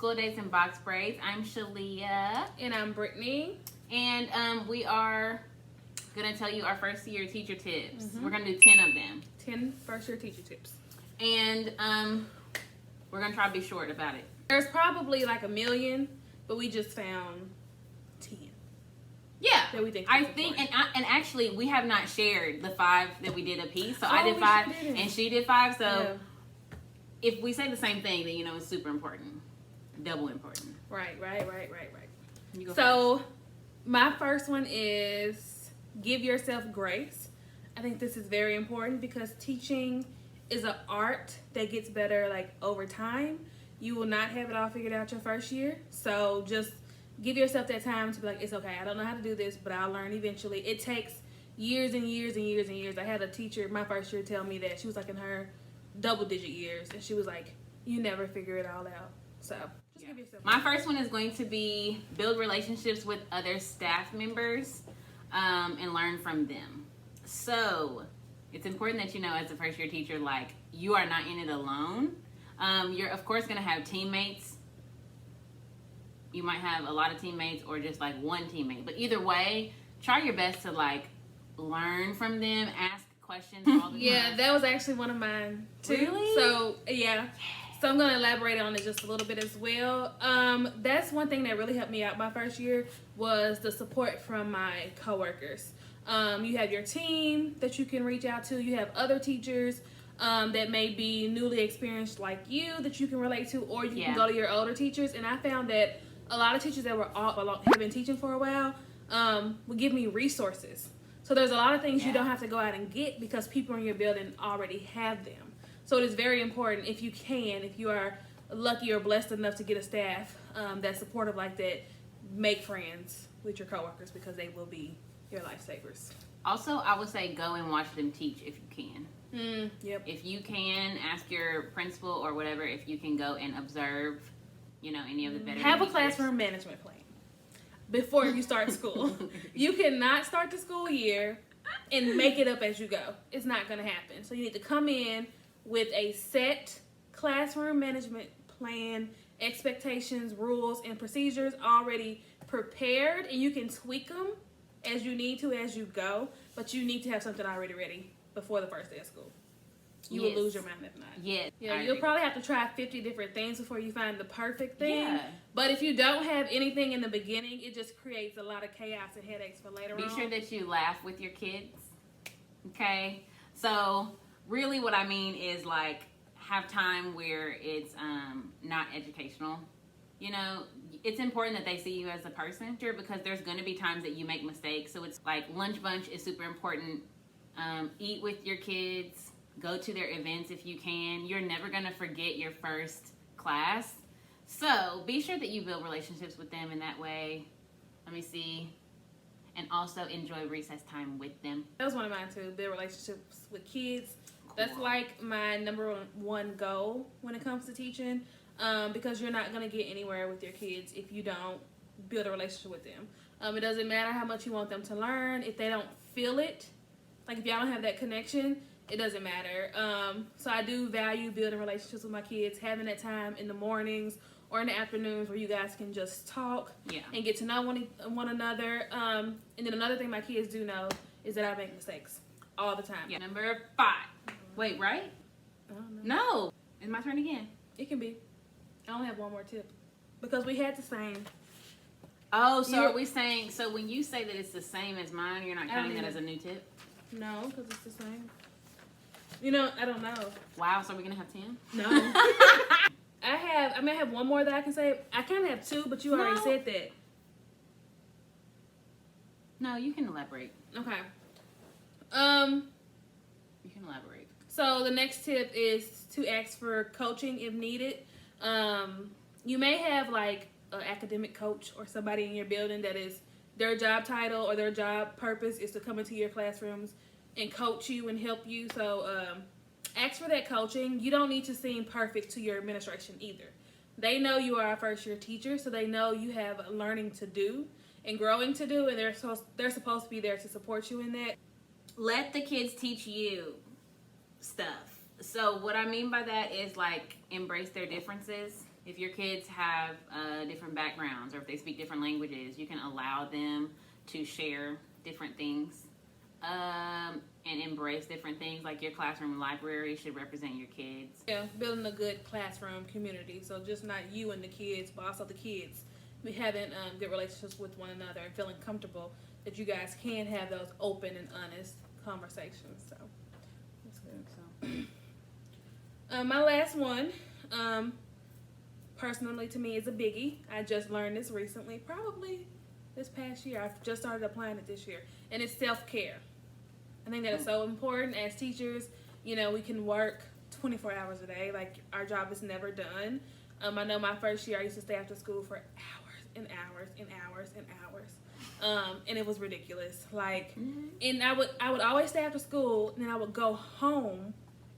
School Dates and Box Braids. I'm Shalia. And I'm Brittany. And we are going to tell you our first year teacher tips. We're going to do 10 of them. 10 first year teacher tips. And we're going to try to be short about it. There's probably like a million, but we just found 10. Yeah, that we think I think, and actually, we have not shared the 5 that we did a piece. So I did we 5, sure didn't. and she did 5. So Yeah. if we say the same thing, then you know it's super important, double important. Right. You go So my first one is give yourself grace. I think this is very important because teaching is an art that gets better like over time. You will not have it all figured out your first year. So just give yourself that time to be like, it's okay. I don't know how to do this, but I'll learn eventually. It takes years and years and years and years. I had a teacher my first year tell me that she was like in her double-digit years, and she was like, you never figure it all out. So just give yourself My first one is going to be build relationships with other staff members and learn from them. So it's important that you know as a first year teacher, like you are not in it alone. You're of course going to have teammates. You might have a lot of teammates or just like one teammate, but either way, try your best to like learn from them, ask questions all the Yeah, time. that was actually one of mine too. Really? So yeah. So I'm gonna elaborate on it just a little bit as well. That's one thing that really helped me out my first year was the support from my coworkers. You have your team that you can reach out to. You have other teachers that may be newly experienced like you that you can relate to, or you can go to your older teachers. And I found that a lot of teachers that have been teaching for a while would give me resources. So there's a lot of things you don't have to go out and get because people in your building already have them. So it is very important if you are lucky or blessed enough to get a staff that's supportive like that, make friends with your coworkers because they will be your lifesavers. Also, I would say go and watch them teach if you can. Yep. If you can, ask your principal or whatever if you can go and observe, you know, any of the better Have a teachers. classroom management plan before you start school. You cannot start the school year and make it up as you go. It's not going to happen. So you need to come in with a set classroom management plan, expectations, rules, and procedures already prepared, and you can tweak them as you need to as you go, but you need to have something already ready before the first day of school. You will lose your mind if not. Yes. Yeah, you'll probably have to try 50 different things before you find the perfect thing. Yeah. But if you don't have anything in the beginning, it just creates a lot of chaos and headaches for later on. Be sure that you laugh with your kids. Okay? So, really what I mean is like have time where it's not educational. You know, it's important that they see you as a person because there's going to be times that you make mistakes. So it's like lunch bunch is super important. Eat with your kids. Go to their events if you can. You're never going to forget your first class. So be sure that you build relationships with them in that way. Let me see. And also enjoy recess time with them. That was one of mine too, build relationships with kids. That's like my number one goal when it comes to teaching because you're not going to get anywhere with your kids if you don't build a relationship with them. It doesn't matter how much you want them to learn. If they don't feel it, like if y'all don't have that connection, it doesn't matter. So I do value building relationships with my kids, having that time in the mornings or in the afternoons where you guys can just talk and get to know one another. And then another thing my kids do know is that I make mistakes all the time. Yeah. Number 5. Wait, right? I don't know. No. It's my turn again. It can be. I only have one more tip because we had the same. Oh, so are we saying, so when you say that it's the same as mine, you're not counting that as a new tip? No, because it's the same. You know, I don't know. Wow, so we're going to have 10? No. I may have one more that I can say. I kind of have 2, but you already said that. No, you can elaborate. Okay. You can elaborate. So the next tip is to ask for coaching if needed. You may have like an academic coach or somebody in your building that is their job title or their job purpose is to come into your classrooms and coach you and help you. So ask for that coaching. You don't need to seem perfect to your administration either. They know you are a first year teacher, so they know you have learning to do and growing to do, and they're supposed to be there to support you in that. Let the kids teach you stuff. So what I mean by that is like embrace their differences. If your kids have different backgrounds, or if they speak different languages, you can allow them to share different things and embrace different things. Like your classroom library should represent your kids. Yeah, building a good classroom community. So just not you and the kids, but also the kids. We having good relationships with one another and feeling comfortable that you guys can have those open and honest conversations. So that's good. So my last one, personally to me, is a biggie. I just learned this recently, probably this past year. I've just started applying it this year, and it's self-care. I think that is so important. As teachers, you know, we can work 24 hours a day. Like, our job is never done. I know my first year I used to stay after school for hours and hours and hours and hours. And it was ridiculous. Like, and I would always stay after school, and then I would go home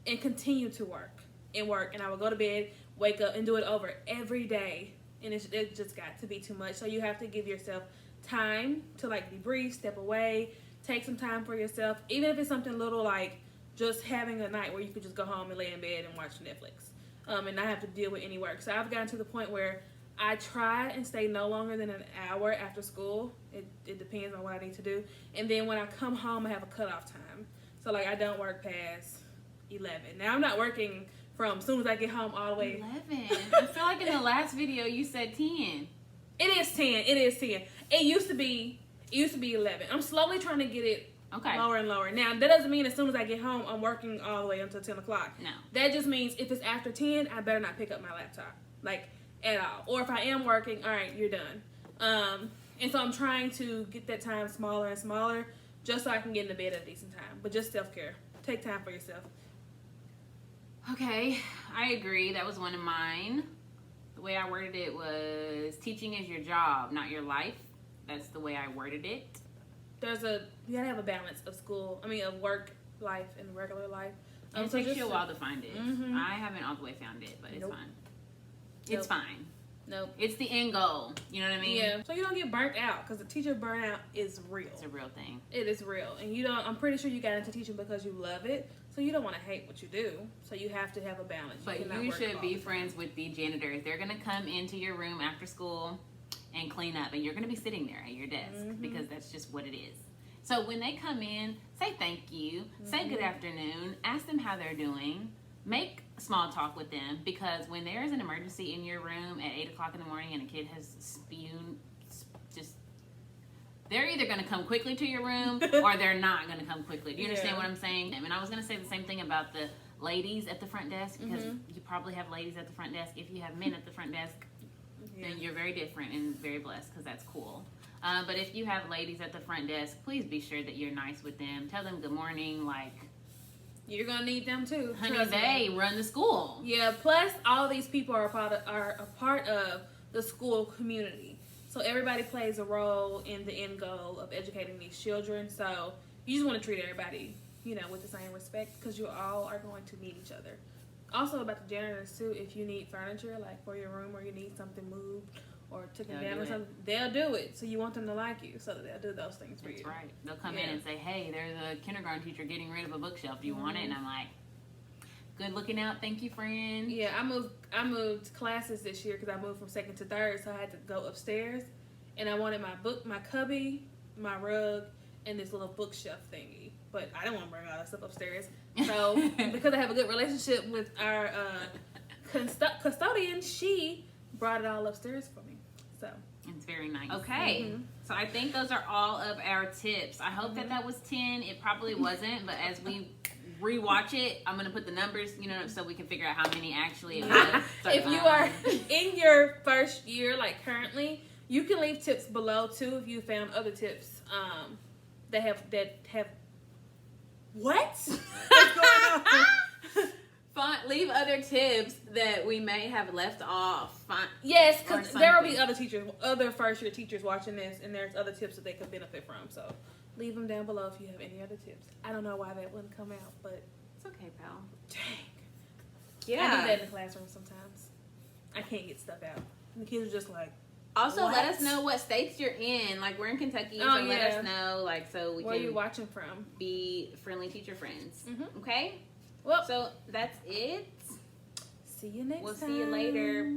and continue to work, and I would go to bed, wake up, and do it over every day. And it just got to be too much. So you have to give yourself time to, like, debrief, step away, take some time for yourself, even if it's something little like just having a night where you could just go home and lay in bed and watch Netflix, and not have to deal with any work. So I've gotten to the point where I try and stay no longer than an hour after school. It depends on what I need to do. And then when I come home, I have a cutoff time. So, like, I don't work past 11. Now, I'm not working from as soon as I get home all the way. 11. I feel like in the last video you said 10. It is 10. It is 10. It used to be 11. I'm slowly trying to get it lower and lower. Now, that doesn't mean as soon as I get home, I'm working all the way until 10 o'clock. No. That just means if it's after 10, I better not pick up my laptop, like, at all. Or if I am working, all right, you're done. And so I'm trying to get that time smaller and smaller just so I can get into bed at a decent time. But just self-care. Take time for yourself. Okay, I agree. That was one of mine. The way I worded it was, teaching is your job, not your life. That's the way I worded it. You gotta have a balance of of work life and regular life. It takes you a while to find it. I haven't all the way found it, but it's fine. It's fine. Nope. It's the end goal. You know what I mean? Yeah. So you don't get burnt out, because the teacher burnout is real. It's a real thing. It is real, and I'm pretty sure you got into teaching because you love it. So you don't want to hate what you do. So you have to have a balance. But you should be friends with the janitors. They're gonna come into your room after school and clean up, and you're going to be sitting there at your desk because that's just what it is. So when they come in, say thank you, say good afternoon, ask them how they're doing, make small talk with them, because when there's an emergency in your room at 8 o'clock in the morning and a kid has spewed, they're either going to come quickly to your room or they're not going to come quickly. Do you understand what I'm saying? I mean, I was going to say the same thing about the ladies at the front desk, because you probably have ladies at the front desk. If you have men at the front desk, then you're very different and very blessed, because that's cool. But if you have ladies at the front desk, please be sure that you're nice with them. Tell them good morning, like, you're gonna need them too. Honey, they run the school. Yeah. Plus, all these people are a part of the school community. So everybody plays a role in the end goal of educating these children. So you just want to treat everybody, with the same respect, because you all are going to need each other. Also about the janitors too, if you need furniture, like for your room, or you need something moved or taken down or something, they'll do it. So you want them to like you, so that they'll do those things for you. That's right. They'll come in and say, hey, there's a kindergarten teacher getting rid of a bookshelf. Do you want it? And I'm like, good looking out. Thank you, friend. Yeah, I moved classes this year because I moved from second to third, so I had to go upstairs. And I wanted my cubby, my rug, and this little bookshelf thingy. But I didn't want to bring all that stuff upstairs. So, because I have a good relationship with our custodian, she brought it all upstairs for me. So it's very nice. Okay, so I think those are all of our tips. I hope that was 10. It probably wasn't, but as we rewatch it, I'm going to put the numbers, so we can figure out how many actually it was. If you are in your first year, like currently, you can leave tips below too if you found other tips that have what? What's going on? Leave other tips that we may have left off. Yes, because there will be other first year teachers watching this, and there's other tips that they could benefit from. So leave them down below if you have any other tips. I don't know why that wouldn't come out, but it's okay, pal. Dang. Yeah. I do that in the classroom sometimes. I can't get stuff out. And the kids are just like, also, let us know what states you're in. Like, we're in Kentucky, so let us know, like, so we Where can... you watching from? Be friendly teacher friends. Okay? Well, so that's it. See you next time. We'll see you later.